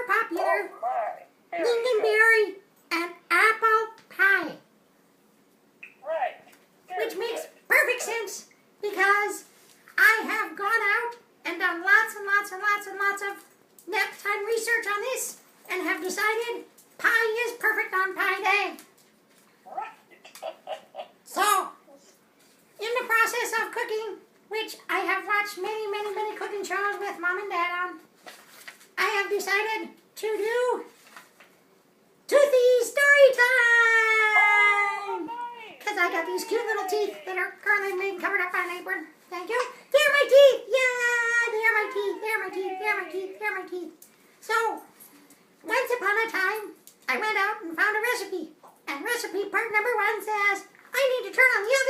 ever-popular Lingonberry and apple pie. Right. Which makes perfect sense because I have gone out and done lots and lots and lots and lots of nap time research on this and have decided pie is perfect on Pie Day. Right. So, in the process of cooking, which I have watched many, many, many cooking shows with Mom and Dad on, I have decided to do Toothy Story Time! Because I got these cute little teeth that are currently being covered up by an apron. Thank you. They're my teeth! Yeah! They're my teeth, they're my teeth, they're my teeth, they're my teeth. So, once upon a time, I went out and found a recipe. And recipe part number 1 says, I need to turn on the oven.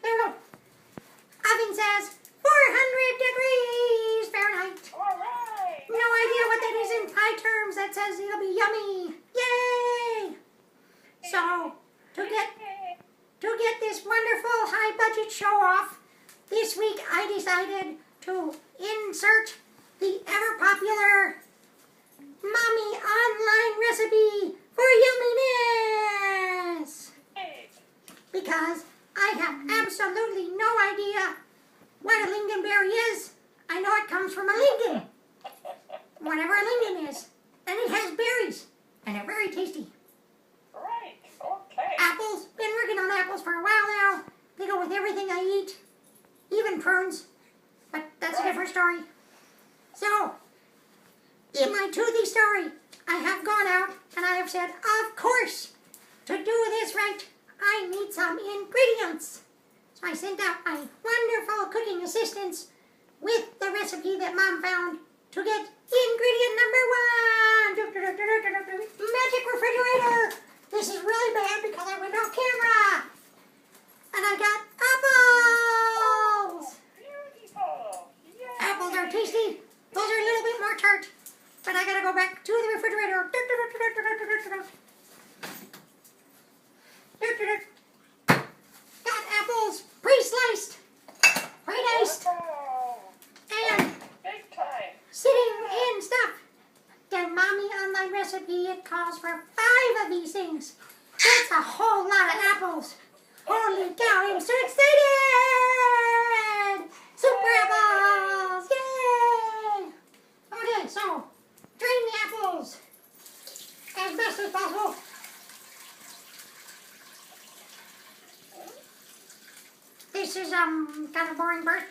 There we go. Oven says 400 degrees Fahrenheit. All right. No idea what that is in pie terms. That says it'll be yummy. Yay! So, to get this wonderful high-budget show off, this week I decided to insert the ever-popular Mommy online recipe for yumminess. Because I have absolutely no idea what a lingonberry is. I know it comes from a lingon, whatever a lingon is. And it has berries, and they're very tasty. Right. Okay. Apples, been working on apples for a while now. They go with everything I eat, even prunes, but that's a different story. So, in my toothy story, I have gone out and I have said, of course, to do this right, I need some ingredients. So I sent out my wonderful cooking assistants with the recipe that Mom found to get ingredient number 1. Magic refrigerator. This is really bad because I went off camera. And I got apples. Beautiful. Yay. Apples are tasty. Those are a little bit more tart. But I gotta go back to the refrigerator. Got apples pre-sliced, pre-diced, and Big time. sitting in stuff. The Mommy online recipe, it calls for 5 of these things. That's a whole lot of apples. Holy cow, I'm so excited! Super apples! Yay! Okay, so drain the apples as best as possible. This is kind of boring part.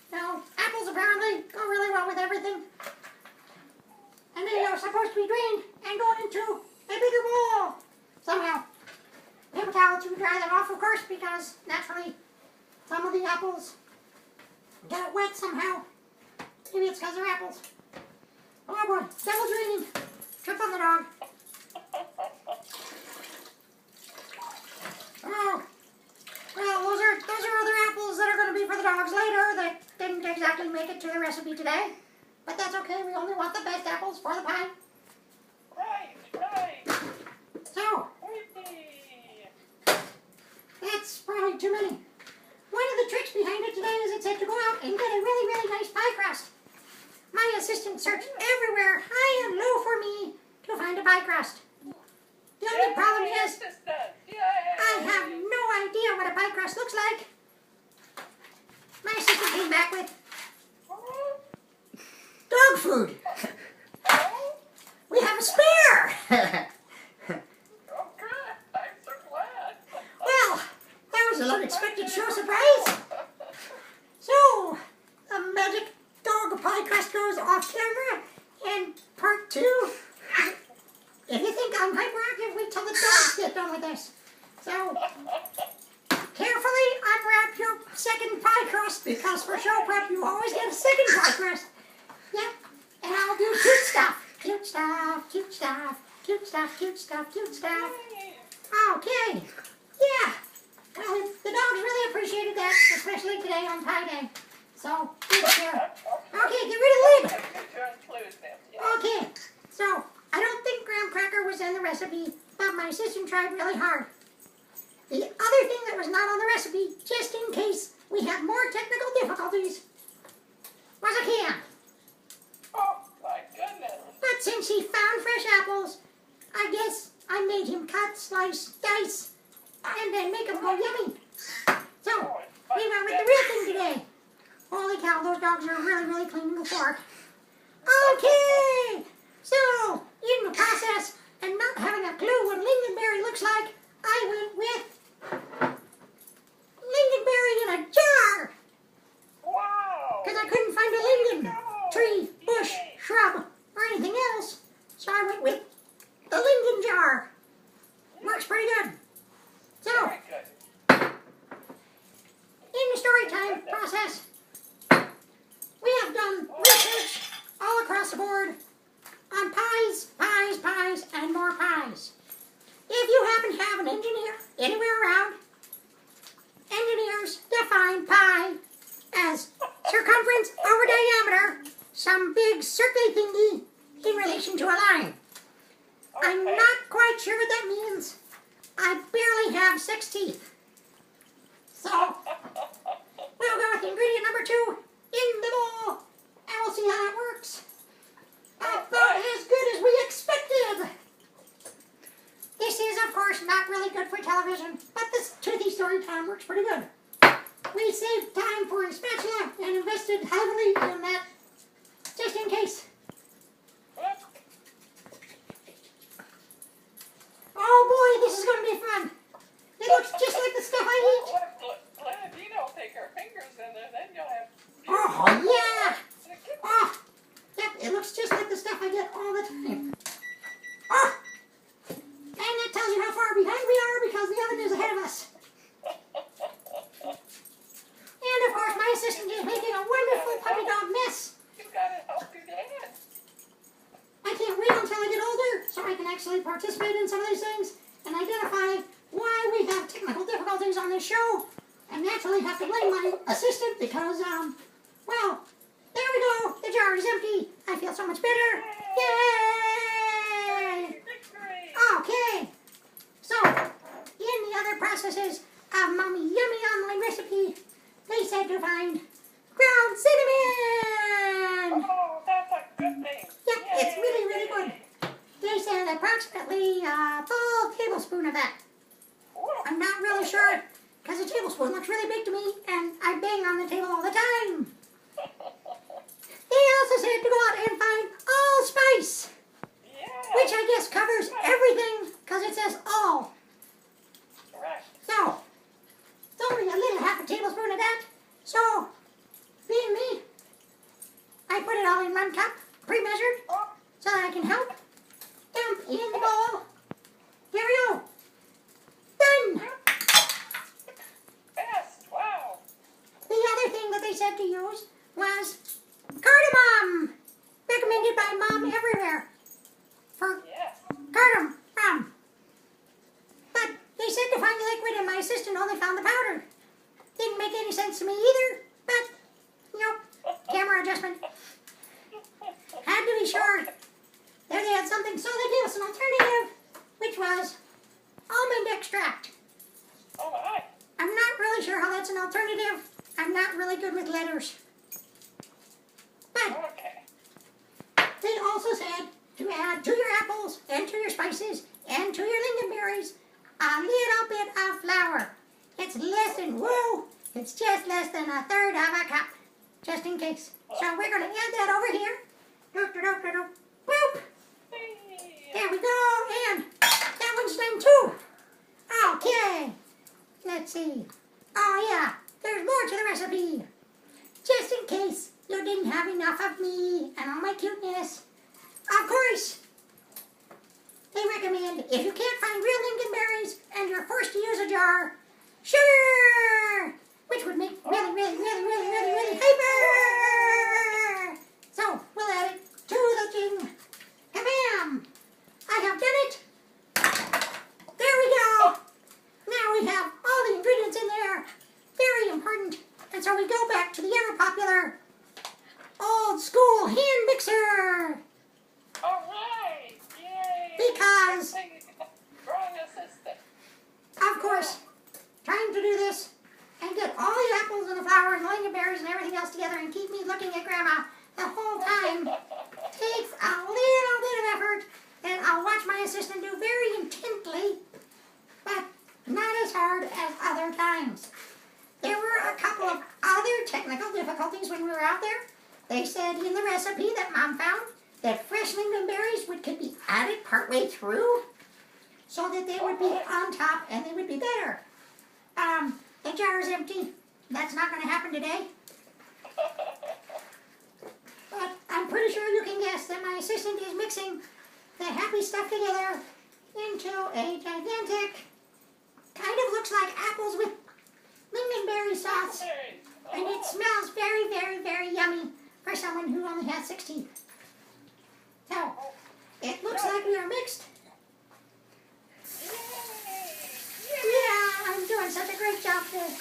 No, apples apparently go really well with everything. And they are supposed to be drained and go into a bigger bowl somehow. Paper towel to dry them off, of course, because naturally some of the apples got wet somehow. Maybe it's because they're apples. Oh boy, double draining. Trip on the dog. Oh, well, those are other apples that are going to be for the dogs later that didn't exactly make it to the recipe today. But that's okay, we only want the best apples for the pie. Right. So, that's probably too many. One of the tricks behind it today is it said to go out and get a really, really nice pie crust. My assistant searched everywhere, high and low, for me to find a pie crust. The only problem is, I have no idea what a pie crust looks like. My assistant came back with dog food. We have a spare. Oh, good. I'm so glad. Well, that was an unexpected show surprise. So, the magic dog pie crust goes off camera. And part 2, if you think I'm hyperactive, wait till the dogs get done with this. So, carefully unwrap your second pie crust, because for show prep you always get a second pie crust. Yep, and I'll do cute stuff. Cute stuff, cute stuff, cute stuff, cute stuff, cute stuff. Okay, yeah. Well, the dogs really appreciated that, especially today on Pie Day. So, good here. Okay, get rid of the lid. Okay, so I don't think graham cracker was in the recipe, but my assistant tried really hard. The other thing that was not on the recipe, just in case we have more technical difficulties. Was a can. Oh, my goodness. But since he found fresh apples, I guess I made him cut, slice, dice, and then make them go yummy. So, we went with the real thing today. Holy cow, those dogs are really, really cleaning the floor. Okay, so in the process and not having a clue what lingonberry looks like, I went with lingonberry in a jar. Wow. Because I couldn't find a linden, tree, bush, shrub, or anything else. So I went with the linden jar. Works pretty good. So, Very good. in the story time process, we have done research all across the board on pies, pies, pies, and more pies. If you happen to have an engineer anywhere around, engineers define pie as circumference over diameter, some big circly thingy in relation to a line. I'm Okay. not quite sure what that means. I barely have 6 teeth. So, we'll go with ingredient number 2 in the bowl, and we'll see how it works. About as good as we expected. This is, of course, not really good for television, but this toothy story time works pretty good. We saved time for a spatula and invested heavily in that, just in case. Oh boy, this is going to be fun. It looks just like the stuff I eat. Glynaedina will take her fingers in there, then you'll have... Oh, yeah. Oh, yep, it looks just like the stuff I get all the time. Oh, and that tells you how far behind we are because the oven is ahead of us. And of course, my assistant is making a wonderful puppy dog mess. You gotta help your dad. I can't wait until I get older so I can actually participate in some of these things and identify why we have technical difficulties on this show. And naturally have to blame my assistant because, well, there we go. The jar is empty. I feel so much better. Yay! Victory! Okay. So, in the other processes of Mommy Yummy Online Recipe, they said to find ground cinnamon. Oh, that's a good thing. Yep, it's really, really good. They said approximately a full tablespoon of that. I'm not really sure, because a tablespoon looks really big to me, and I bang on the table all the time. They also said to go out and find allspice, which I guess covers everything, because it says all. Correct. So, it's only a little half a tablespoon of that. So, being me, I put it all in 1 cup, pre-measured, so that I can help. Dump in the bowl. Here we go. Done. Best. Wow. The other thing that they said to use was cardamom, recommended by Mom everywhere for Yes. cardamom. But they said to find the liquid, and my assistant only found the powder. Didn't make any sense to me either, but, nope, camera adjustment. Had to be sure. There they had something, so they gave us an alternative, which was almond extract. Oh, my. I'm not really sure how that's an alternative. I'm not really good with letters. But Okay. they also said to add to your apples and to your spices and to your lingonberries a little bit of flour. It's less than, whoa, it's just less than 1/3 of a cup, just in case. So we're going to add that over here. Doop-doop-doop-doop. Boop. There we go, and that one's done too. Okay, let's see. Oh yeah, there's more to the recipe. Just in case you didn't have enough of me and all my cuteness. Of course, they recommend if you can't find real lingonberries and you're forced to use a jar, sugar, which would make really, really, really, really, really, really hyper. So we'll add it to the thing. Kabam! I have done it. There we go. Now we have all the ingredients in there. Very important. And so we go back to the ever popular old school hand mixer. All right. Yay. Because, Strong assistant. of course, trying to do this and get all the apples and the flowers and lingonberries and everything else together and keep me looking at Grandma the whole time takes a little bit of effort, and I'll watch my assistant do very intently, but not as hard as other times. There were a couple of other technical difficulties when we were out there. They said in the recipe that Mom found that fresh lingonberries could be added partway through so that they would be on top and they would be better. The jar is empty. That's not going to happen today. But I'm pretty sure you can guess that my assistant is mixing the happy stuff together into a gigantic, kind of looks like apples with lingonberry sauce. And it smells very, very, very yummy for someone who only has 6 teeth. So, it looks like we are mixed. Yeah, I'm doing such a great job today.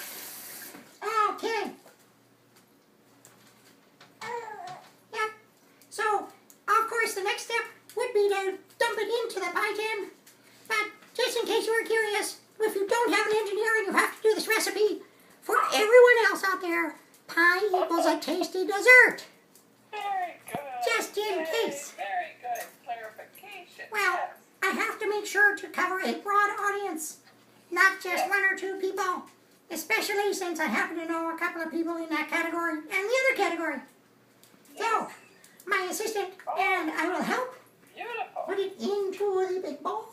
Okay. Yep. So, of course, the next step would be to dump it into the pie tin. But just in case you were curious, if you don't have an engineer and you have to do this recipe, for everyone else out there, pie equals a tasty dessert. Very good. Just in case. Very good clarification. Well, Yes. I have to make sure to cover a broad audience, not just 1 or 2 people, especially since I happen to know a couple of people in that category and the other category. So, my assistant and I will help Beautiful. put it into the big bowl.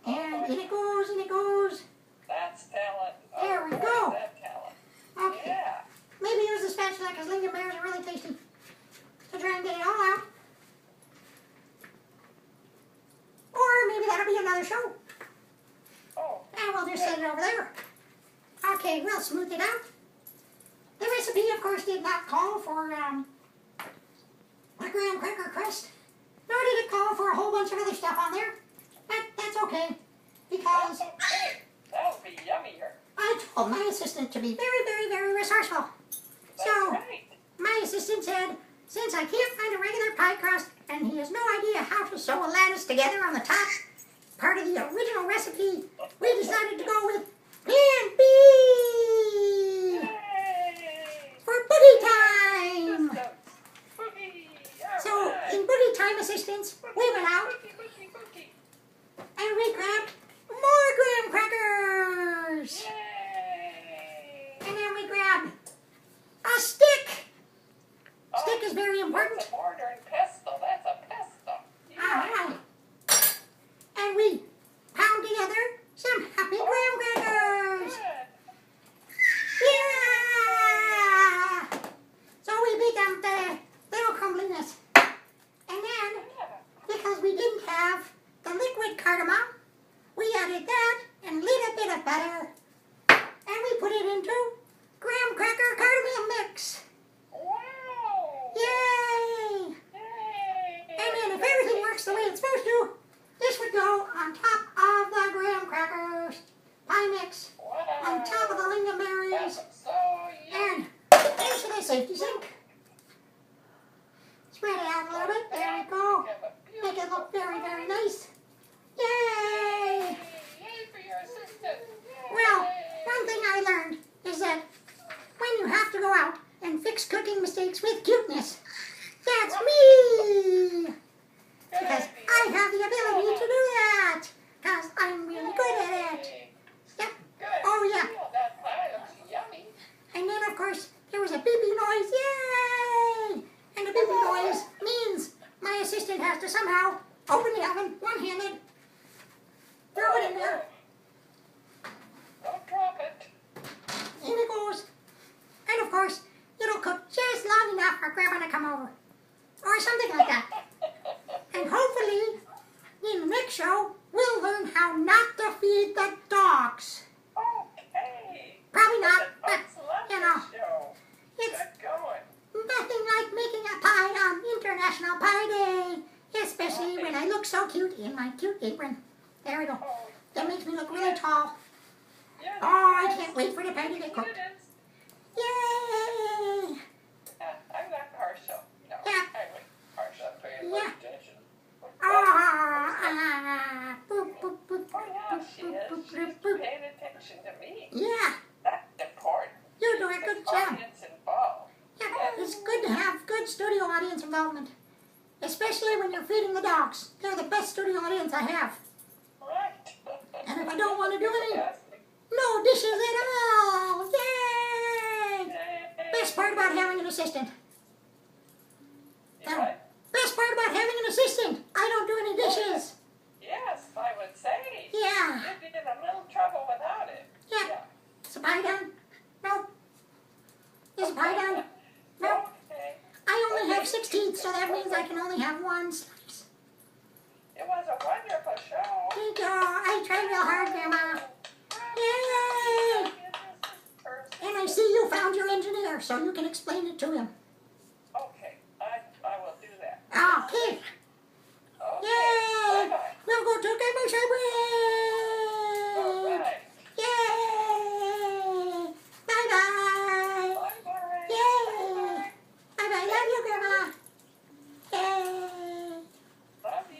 And in it goes, in it goes. That's talent. There we Boy, go. is that talent. Okay. Yeah. Maybe use the spatula because lingonberries are really tasty. To try and get it all out. Or maybe that'll be another show. Oh. And we'll just set it over there. Okay, we'll smooth it out. The recipe, of course, did not call for a graham cracker crust. Nor did it call for a whole bunch of other stuff on there. But that's okay. Because That's okay. That'll be yummier. I told my assistant to be very, very, very resourceful. That's So, right. my assistant said, since I can't find a regular pie crust and he has no idea how to sew a lattice together on the top, part of the original recipe, we decided to go with Plan B Yay! for booty time. Boogie. So, Alright. in booty time assistance, we went out Boogie. and we grabbed more graham crackers. Yay! And then we grabbed a stick. Stick is very important. That's a modern pesto. That's a pesto. Alright. And we pound together some happy graham crackers. Good. Yeah! So we beat them to little crumbliness. And then, Yeah. because we didn't have the liquid cardamom, we added that and a little bit of butter. And we put it into graham cracker cardamom mix. Wow. Yay! Yay. And then if everything works the way it's supposed to, this would go on top of the graham crackers pie mix, Wow. on top of the lingonberries, That's so yummy. and into the safety sink. Spread it out a little bit. There we go. Make it look very, very nice. Yay! Yay for your assistant. Well, Yay. one thing I learned is that when you have to go out and fix cooking mistakes with cuteness, that's me! Good Because idea. I have the ability to do that. Because I'm really good at it. Yay. Yep. Good. Oh, yeah. Feel that pie looks yummy. And then, of course, there was a beeping noise. Yay! And the beeping noise means my assistant has to somehow open the oven one-handed, throw it in there, Don't drop it. in it goes. And, of course, it'll cook just long enough for Grandma to come over. Or something like that. And hopefully, in the next show, we'll learn how not to feed the dogs. Okay. Probably not, The but, folks love you know, this show. it's Get going. nothing like making a pie on International Pie Day. Especially when I look so cute in my cute apron. There we go. Oh, That makes me look really tall. yes, Oh, I yes. can't wait for the pie to get cooked. It is. Yay! I'm not partial. No, Yeah. I would partial for your Yeah. attention. Ah, boop, boop, boop, Oh, yeah, boop, she boop, is. boop, She's boop, boop. paying attention to me. Yeah. especially when you're feeding the dogs. They're the best studio audience I have. Right. And if I don't want to do any, Fantastic. no dishes at all. Yay! Yay. Best part about having an assistant. You what? Best part about having an assistant. I don't do any dishes. Yes, I would say. Yeah. You'd be in a little trouble without it. Yeah. Is the pie done? No. Is the pie done? No. Okay. I only have 6 teeth, so that means I can only have 1 slice. It was a wonderful show. Thank you. I tried real hard, Grandma. Yay! And I see you found your engineer, so you can explain it to him. Okay, I will do that. Okay. Okay. Yay! Bye-bye. We'll go to commercial break.